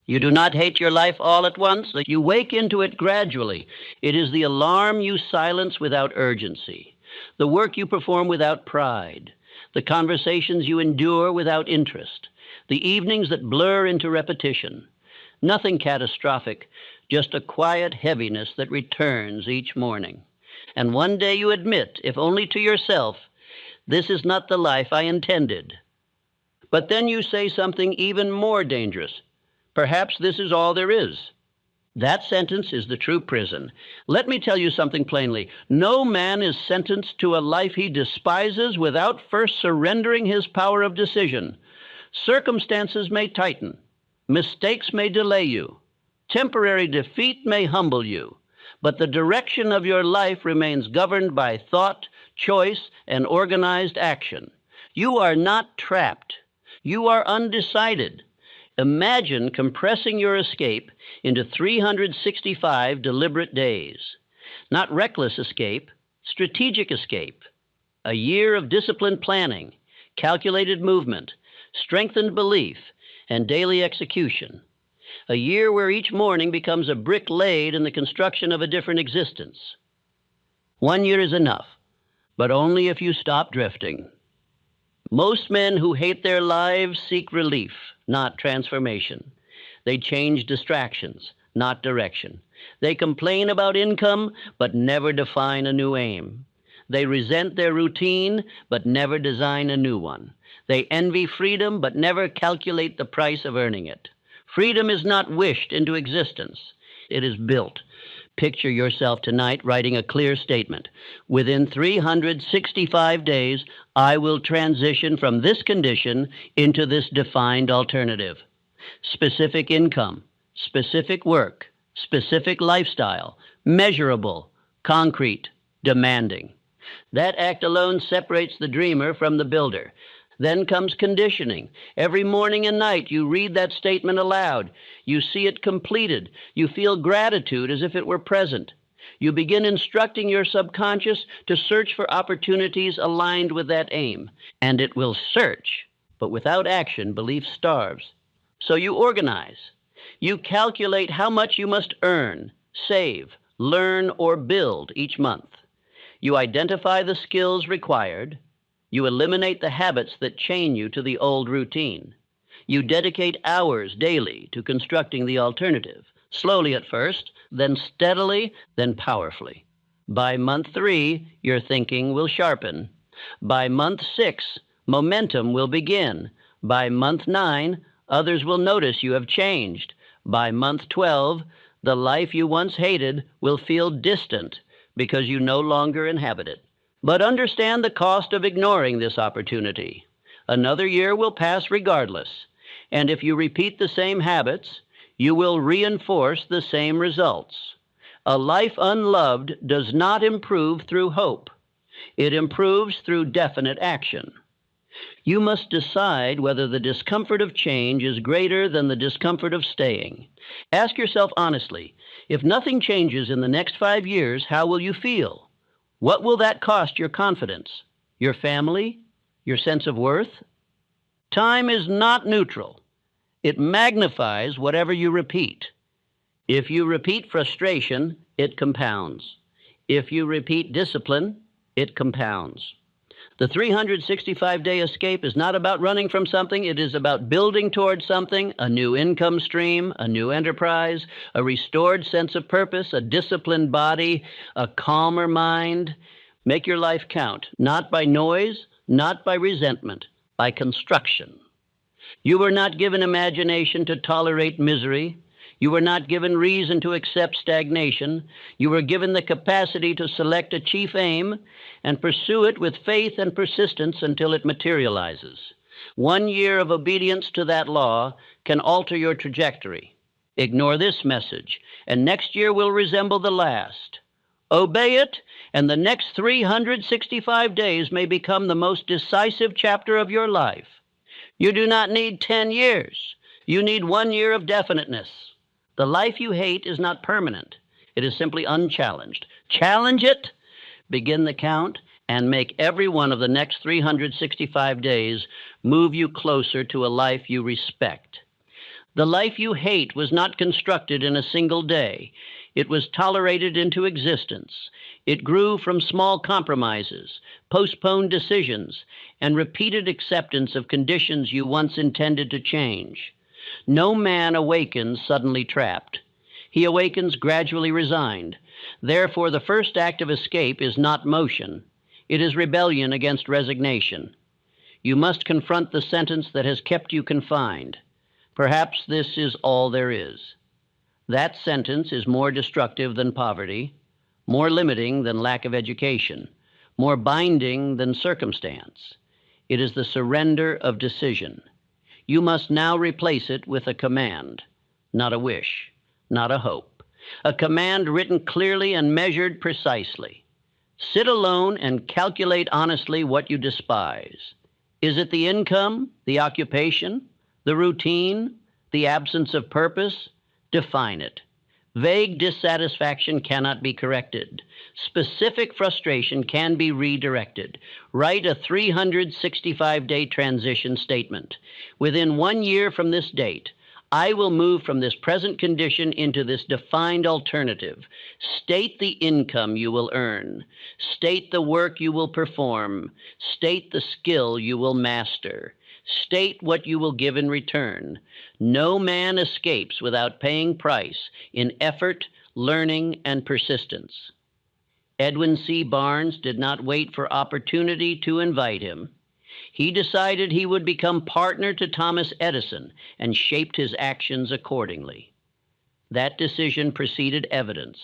You do not hate your life all at once. You wake into it gradually. It is the alarm you silence without urgency, the work you perform without pride, the conversations you endure without interest, the evenings that blur into repetition. Nothing catastrophic, just a quiet heaviness that returns each morning. And one day you admit, if only to yourself, this is not the life I intended. But then you say something even more dangerous. Perhaps this is all there is. That sentence is the true prison. Let me tell you something plainly. No man is sentenced to a life he despises without first surrendering his power of decision. Circumstances may tighten. Mistakes may delay you. Temporary defeat may humble you. But the direction of your life remains governed by thought, choice, and organized action. You are not trapped. You are undecided. Imagine compressing your escape into 365 deliberate days. Not reckless escape, strategic escape. A year of disciplined planning, calculated movement, strengthened belief, and daily execution. A year where each morning becomes a brick laid in the construction of a different existence. 1 year is enough, but only if you stop drifting. Most men who hate their lives seek relief, not transformation. They change distractions, not direction. They complain about income, but never define a new aim. They resent their routine, but never design a new one. They envy freedom, but never calculate the price of earning it. Freedom is not wished into existence. It is built. Picture yourself tonight writing a clear statement. Within 365 days, I will transition from this condition into this defined alternative. Specific income, specific work, specific lifestyle, measurable, concrete, demanding. That act alone separates the dreamer from the builder. Then comes conditioning. Every morning and night you read that statement aloud. You see it completed. You feel gratitude as if it were present. You begin instructing your subconscious to search for opportunities aligned with that aim. And it will search, but without action, belief starves. So you organize. You calculate how much you must earn, save, learn, or build each month. You identify the skills required. You eliminate the habits that chain you to the old routine. You dedicate hours daily to constructing the alternative, slowly at first, then steadily, then powerfully. By month 3, your thinking will sharpen. By month 6, momentum will begin. By month 9, others will notice you have changed. By month 12, the life you once hated will feel distant because you no longer inhabit it. But understand the cost of ignoring this opportunity. Another year will pass regardless, and if you repeat the same habits, you will reinforce the same results. A life unloved does not improve through hope. It improves through definite action. You must decide whether the discomfort of change is greater than the discomfort of staying. Ask yourself honestly, if nothing changes in the next 5 years, how will you feel? What will that cost your confidence, your family, your sense of worth? Time is not neutral. It magnifies whatever you repeat. If you repeat frustration, it compounds. If you repeat discipline, it compounds. The 365-day escape is not about running from something. It is about building towards something, a new income stream, a new enterprise, a restored sense of purpose, a disciplined body, a calmer mind. Make your life count, not by noise, not by resentment, by construction. You were not given imagination to tolerate misery. You were not given reason to accept stagnation. You were given the capacity to select a chief aim and pursue it with faith and persistence until it materializes. 1 year of obedience to that law can alter your trajectory. Ignore this message, and next year will resemble the last. Obey it, and the next 365 days may become the most decisive chapter of your life. You do not need 10 years. You need 1 year of definiteness. The life you hate is not permanent. It is simply unchallenged. Challenge it, begin the count, and make every one of the next 365 days move you closer to a life you respect. The life you hate was not constructed in a single day. It was tolerated into existence. It grew from small compromises, postponed decisions, and repeated acceptance of conditions you once intended to change. No man awakens suddenly trapped. He awakens gradually resigned. Therefore, the first act of escape is not motion. It is rebellion against resignation. You must confront the sentence that has kept you confined. Perhaps this is all there is. That sentence is more destructive than poverty, more limiting than lack of education, more binding than circumstance. It is the surrender of decision. You must now replace it with a command, not a wish, not a hope. A command written clearly and measured precisely. Sit alone and calculate honestly what you despise. Is it the income, the occupation, the routine, the absence of purpose? Define it. Vague dissatisfaction cannot be corrected. Specific frustration can be redirected. Write a 365-day transition statement. Within 1 year from this date, I will move from this present condition into this defined alternative. State the income you will earn. State the work you will perform. State the skill you will master. State what you will give in return. No man escapes without paying price in effort, learning, and persistence. Edwin C. Barnes did not wait for opportunity to invite him. He decided he would become partner to Thomas Edison and shaped his actions accordingly. That decision preceded evidence.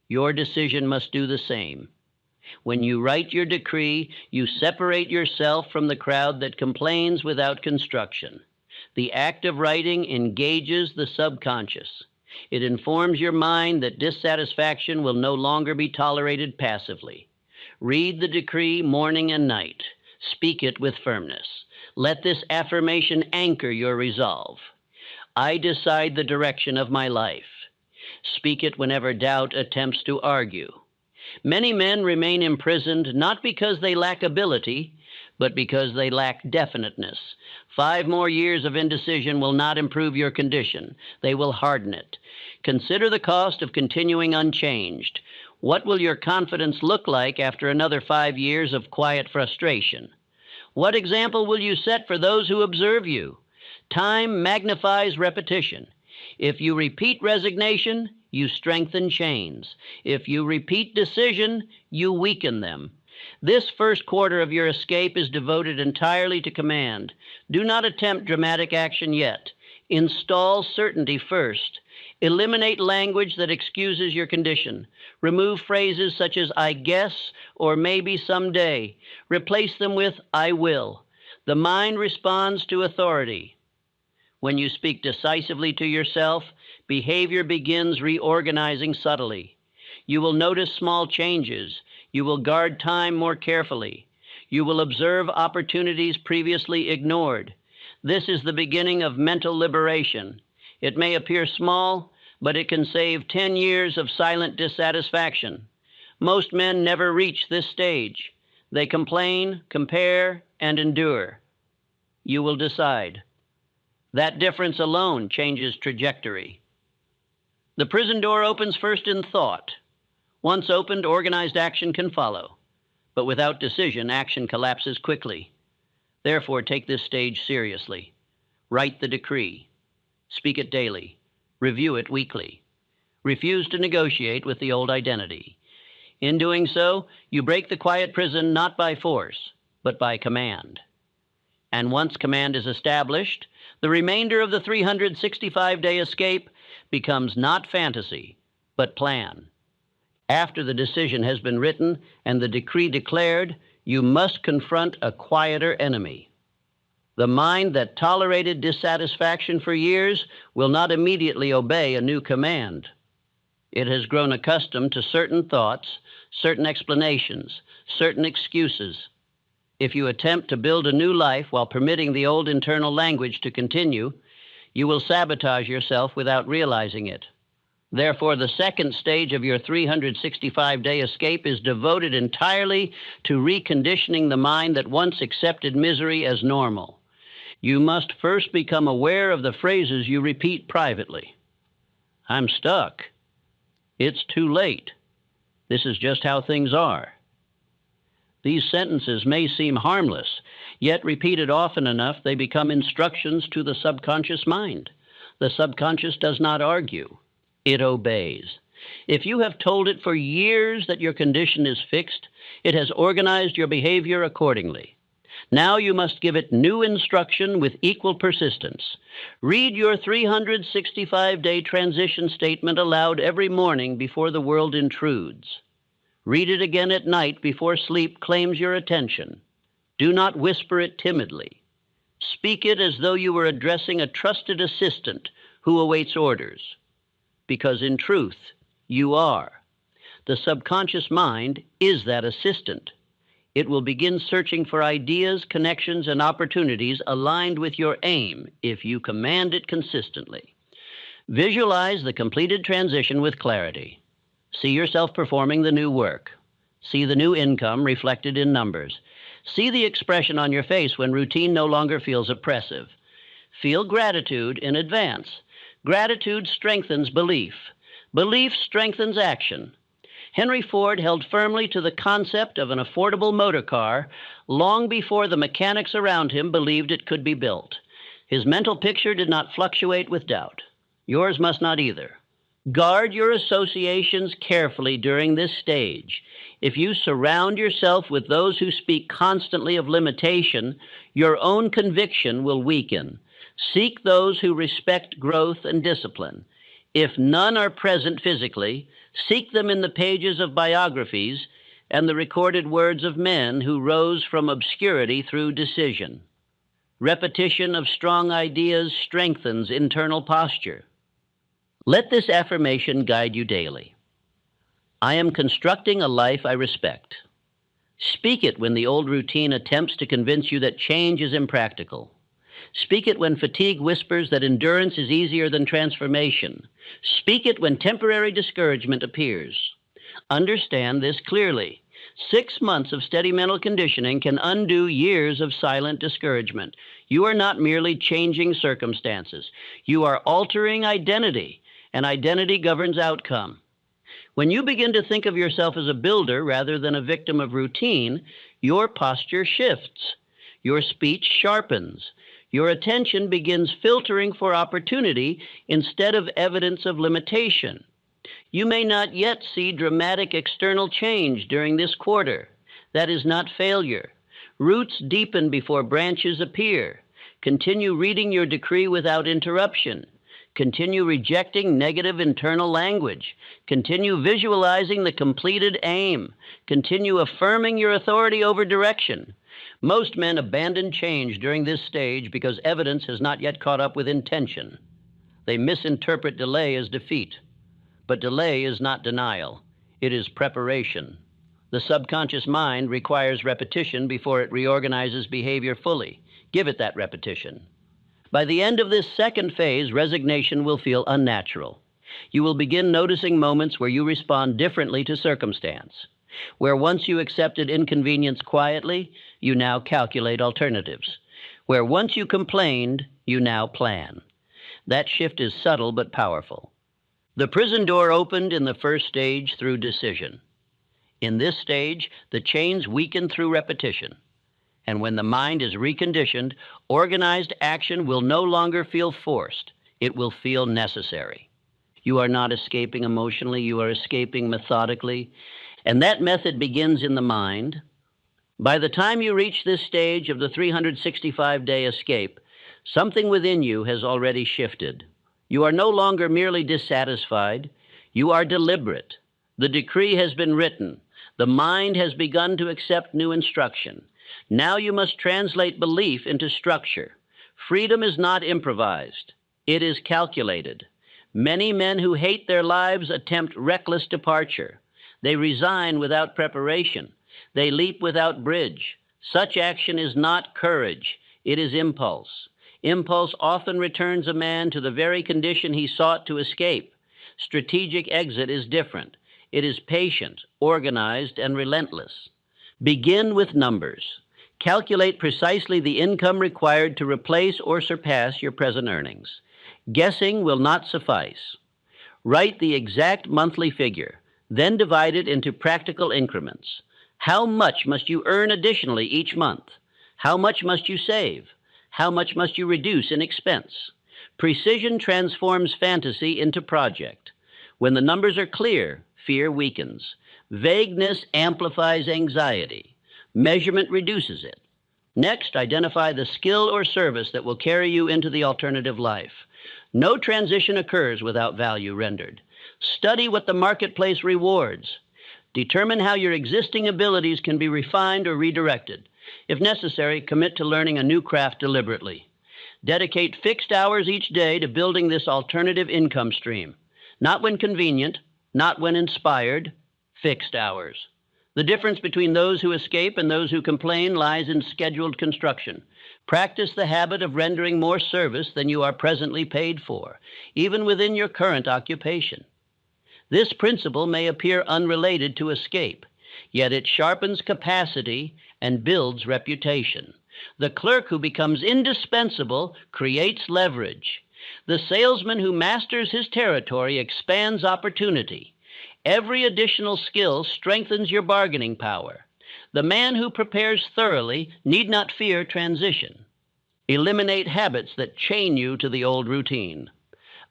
Your decision must do the same. When you write your decree, you separate yourself from the crowd that complains without construction. The act of writing engages the subconscious. It informs your mind that dissatisfaction will no longer be tolerated passively. Read the decree morning and night. Speak it with firmness. Let this affirmation anchor your resolve. I decide the direction of my life. Speak it whenever doubt attempts to argue. Many men remain imprisoned not because they lack ability, but because they lack definiteness. 5 more years of indecision will not improve your condition. They will harden it. Consider the cost of continuing unchanged. What will your confidence look like after another 5 years of quiet frustration? What example will you set for those who observe you? Time magnifies repetition. If you repeat resignation, you strengthen chains. If you repeat decision, you weaken them. This first quarter of your escape is devoted entirely to command. Do not attempt dramatic action yet. Install certainty first. Eliminate language that excuses your condition. Remove phrases such as I guess or maybe someday. Replace them with I will. The mind responds to authority. When you speak decisively to yourself, behavior begins reorganizing subtly. You will notice small changes. You will guard time more carefully. You will observe opportunities previously ignored. This is the beginning of mental liberation. It may appear small, but it can save 10 years of silent dissatisfaction. Most men never reach this stage. They complain, compare, and endure. You will decide. That difference alone changes trajectory. The prison door opens first in thought. Once opened, organized action can follow. But without decision, action collapses quickly. Therefore, take this stage seriously. Write the decree. Speak it daily. Review it weekly. Refuse to negotiate with the old identity. In doing so, you break the quiet prison not by force, but by command. And once command is established, the remainder of the 365-day escape becomes not fantasy, but plan. After the decision has been written and the decree declared, you must confront a quieter enemy. The mind that tolerated dissatisfaction for years will not immediately obey a new command. It has grown accustomed to certain thoughts, certain explanations, certain excuses. If you attempt to build a new life while permitting the old internal language to continue, you will sabotage yourself without realizing it. Therefore, the second stage of your 365-day escape is devoted entirely to reconditioning the mind that once accepted misery as normal. You must first become aware of the phrases you repeat privately. I'm stuck. It's too late. This is just how things are. These sentences may seem harmless, yet repeated often enough, they become instructions to the subconscious mind. The subconscious does not argue. It obeys. If you have told it for years that your condition is fixed, it has organized your behavior accordingly. Now you must give it new instruction with equal persistence. Read your 365-day transition statement aloud every morning before the world intrudes. Read it again at night before sleep claims your attention. Do not whisper it timidly. Speak it as though you were addressing a trusted assistant who awaits orders. Because in truth, you are. The subconscious mind is that assistant. It will begin searching for ideas, connections, and opportunities aligned with your aim if you command it consistently. Visualize the completed transition with clarity. See yourself performing the new work. See the new income reflected in numbers. See the expression on your face when routine no longer feels oppressive. Feel gratitude in advance. Gratitude strengthens belief. Belief strengthens action. Henry Ford held firmly to the concept of an affordable motor car long before the mechanics around him believed it could be built. His mental picture did not fluctuate with doubt. Yours must not either. Guard your associations carefully during this stage. If you surround yourself with those who speak constantly of limitation, your own conviction will weaken. Seek those who respect growth and discipline. If none are present physically, seek them in the pages of biographies and the recorded words of men who rose from obscurity through decision. Repetition of strong ideas strengthens internal posture. Let this affirmation guide you daily. I am constructing a life I respect. Speak it when the old routine attempts to convince you that change is impractical. Speak it when fatigue whispers that endurance is easier than transformation. Speak it when temporary discouragement appears. Understand this clearly. 6 months of steady mental conditioning can undo years of silent discouragement. You are not merely changing circumstances. You are altering identity, and identity governs outcome. When you begin to think of yourself as a builder rather than a victim of routine, your posture shifts. Your speech sharpens. Your attention begins filtering for opportunity instead of evidence of limitation. You may not yet see dramatic external change during this quarter. That is not failure. Roots deepen before branches appear. Continue reading your decree without interruption. Continue rejecting negative internal language. Continue visualizing the completed aim. Continue affirming your authority over direction. Most men abandon change during this stage because evidence has not yet caught up with intention. They misinterpret delay as defeat. But delay is not denial. It is preparation. The subconscious mind requires repetition before it reorganizes behavior fully. Give it that repetition. By the end of this second phase, resignation will feel unnatural. You will begin noticing moments where you respond differently to circumstance. Where once you accepted inconvenience quietly, you now calculate alternatives. Where once you complained, you now plan. That shift is subtle but powerful. The prison door opened in the first stage through decision. In this stage, the chains weaken through repetition. And when the mind is reconditioned, organized action will no longer feel forced. It will feel necessary. You are not escaping emotionally, you are escaping methodically. And that method begins in the mind. By the time you reach this stage of the 365-day escape, something within you has already shifted. You are no longer merely dissatisfied. You are deliberate. The decree has been written. The mind has begun to accept new instruction. Now you must translate belief into structure. Freedom is not improvised. It is calculated. Many men who hate their lives attempt reckless departure. They resign without preparation. They leap without bridge. Such action is not courage. It is impulse. Impulse often returns a man to the very condition he sought to escape. Strategic exit is different. It is patient, organized, and relentless. Begin with numbers. Calculate precisely the income required to replace or surpass your present earnings. Guessing will not suffice. Write the exact monthly figure, then divide it into practical increments. How much must you earn additionally each month? How much must you save? How much must you reduce in expense? Precision transforms fantasy into project. When the numbers are clear, fear weakens. Vagueness amplifies anxiety. Measurement reduces it. Next, identify the skill or service that will carry you into the alternative life. No transition occurs without value rendered. Study what the marketplace rewards. Determine how your existing abilities can be refined or redirected. If necessary, commit to learning a new craft deliberately. Dedicate fixed hours each day to building this alternative income stream. Not when convenient, not when inspired, fixed hours. The difference between those who escape and those who complain lies in scheduled construction. Practice the habit of rendering more service than you are presently paid for, even within your current occupation. This principle may appear unrelated to escape, yet it sharpens capacity and builds reputation. The clerk who becomes indispensable creates leverage. The salesman who masters his territory expands opportunity. Every additional skill strengthens your bargaining power. The man who prepares thoroughly need not fear transition. Eliminate habits that chain you to the old routine.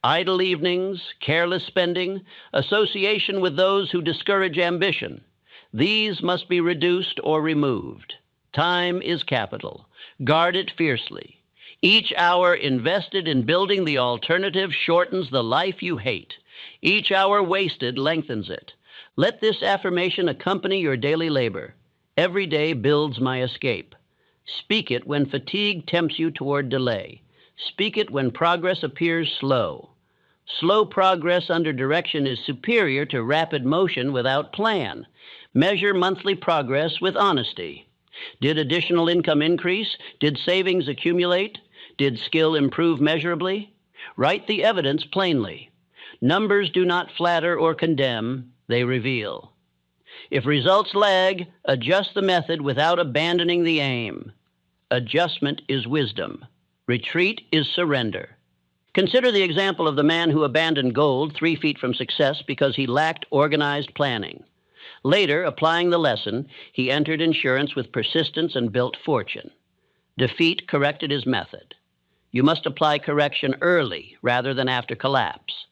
Idle evenings, careless spending, association with those who discourage ambition. These must be reduced or removed. Time is capital. Guard it fiercely. Each hour invested in building the alternative shortens the life you hate. Each hour wasted lengthens it. Let this affirmation accompany your daily labor. Every day builds my escape. Speak it when fatigue tempts you toward delay. Speak it when progress appears slow. Slow progress under direction is superior to rapid motion without plan. Measure monthly progress with honesty. Did additional income increase? Did savings accumulate? Did skill improve measurably? Write the evidence plainly. Numbers do not flatter or condemn, they reveal. If results lag, adjust the method without abandoning the aim. Adjustment is wisdom. Retreat is surrender. Consider the example of the man who abandoned gold 3 feet from success because he lacked organized planning. Later, applying the lesson, he entered insurance with persistence and built fortune. Defeat corrected his method. You must apply correction early rather than after collapse.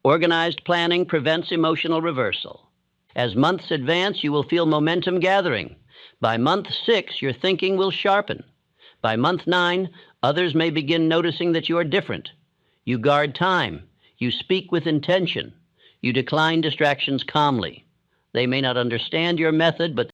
Organized planning prevents emotional reversal. As months advance, you will feel momentum gathering. By month 6, your thinking will sharpen. By month 9, others may begin noticing that you are different. You guard time. You speak with intention. You decline distractions calmly. They may not understand your method, but